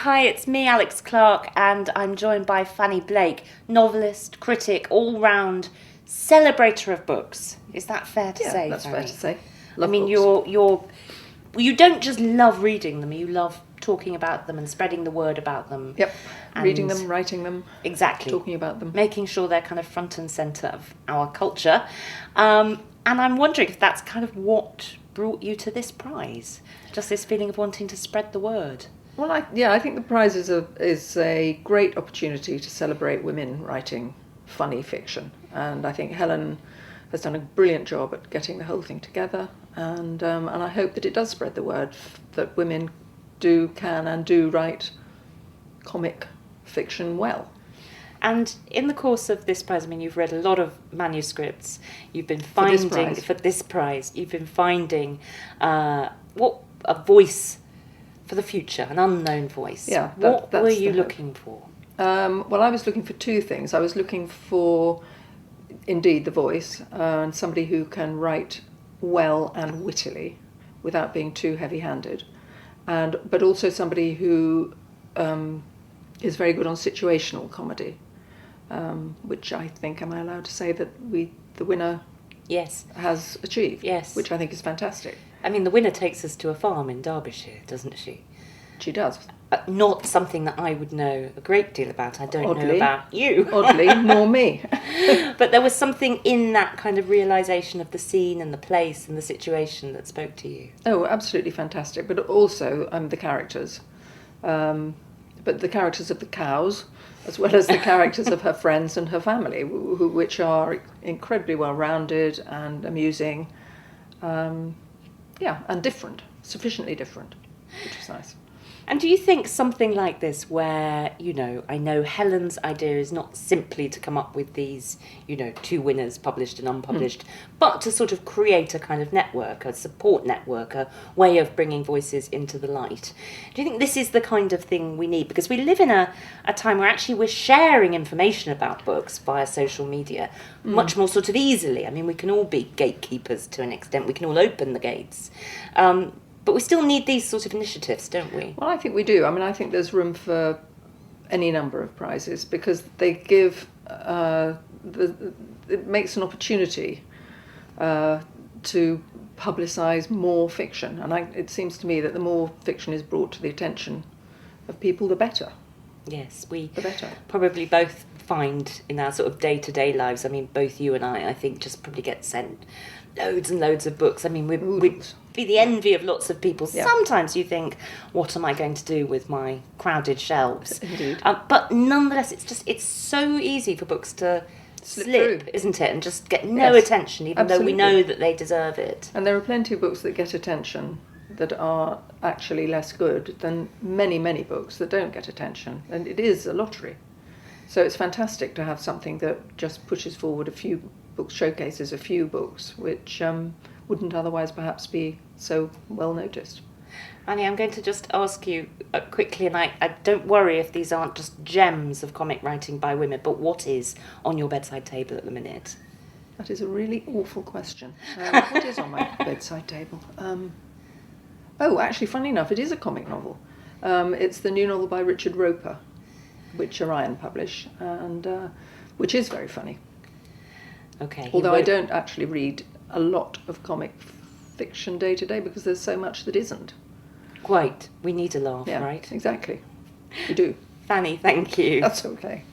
Hi, it's me, Alex Clark, and I'm joined by Fanny Blake, novelist, critic, all-round celebrator of books. Is that fair to say, that's Fanny? fair to say. You don't just love reading them, you love talking about them and spreading the word about them. Yep, reading them, writing them. Exactly. Talking about them. Making sure they're kind of front and centre of our culture. And I'm wondering if that's kind of what brought you to this prize, just this feeling of wanting to spread the word. Well, I think the prize is a great opportunity to celebrate women writing funny fiction, and I think Helen has done a brilliant job at getting the whole thing together, and I hope that it does spread the word that women can write comic fiction well. And in the course of this prize, I mean, you've read a lot of manuscripts. You've been finding for this prize. You've been finding what a voice for the future, an unknown voice. Yeah. What were you looking for? Well, I was looking for two things. I was looking for, indeed, the voice, and somebody who can write well and wittily, without being too heavy-handed, but also somebody who is very good on situational comedy. Which I think, am I allowed to say that the winner has achieved? Yes. Which I think is fantastic. I mean, the winner takes us to a farm in Derbyshire, doesn't she? She does. Not something that I would know a great deal about. I don't know about you. Oddly, nor me. But there was something in that kind of realisation of the scene and the place and the situation that spoke to you. Oh, absolutely fantastic. But also the characters. But the characters of the cows, as well as the characters of her friends and her family, which are incredibly well-rounded and amusing, and different, sufficiently different, which is nice. And do you think something like this where, I know Helen's idea is not simply to come up with these, two winners, published and unpublished, but to sort of create a kind of network, a support network, a way of bringing voices into the light. Do you think this is the kind of thing we need? Because we live in a time where actually we're sharing information about books via social media much more sort of easily. I mean, we can all be gatekeepers to an extent. We can all open the gates. But we still need these sort of initiatives, don't we? Well, I think we do. I mean, I think there's room for any number of prizes because they give it makes an opportunity to publicise more fiction, and it seems to me that the more fiction is brought to the attention of people, the better. Yes, the better. Probably both find in our sort of day-to-day lives. I mean, both you and I think, just probably get sent loads and loads of books. I mean, we'd be the envy of lots of people. Yeah. Sometimes you think, what am I going to do with my crowded shelves? Indeed. But nonetheless, it's so easy for books to slip, isn't it? And just get no attention, even though we know that they deserve it. And there are plenty of books that get attention that are actually less good than many, many books that don't get attention. And it is a lottery. So it's fantastic to have something that just pushes forward a few books, showcases a few books, which wouldn't otherwise perhaps be so well noticed. Annie, I'm going to just ask you quickly, and I don't worry if these aren't just gems of comic writing by women, but what is on your bedside table at the minute? That is a really awful question. What is on my bedside table? Actually, funny enough, it is a comic novel. It's the new novel by Richard Roper, which Orion publish, and which is very funny. Okay. Although I don't actually read a lot of comic fiction day to day because there's so much that isn't. Quite. We need a laugh, yeah, right? Exactly. We do. Fanny, thank you. That's okay.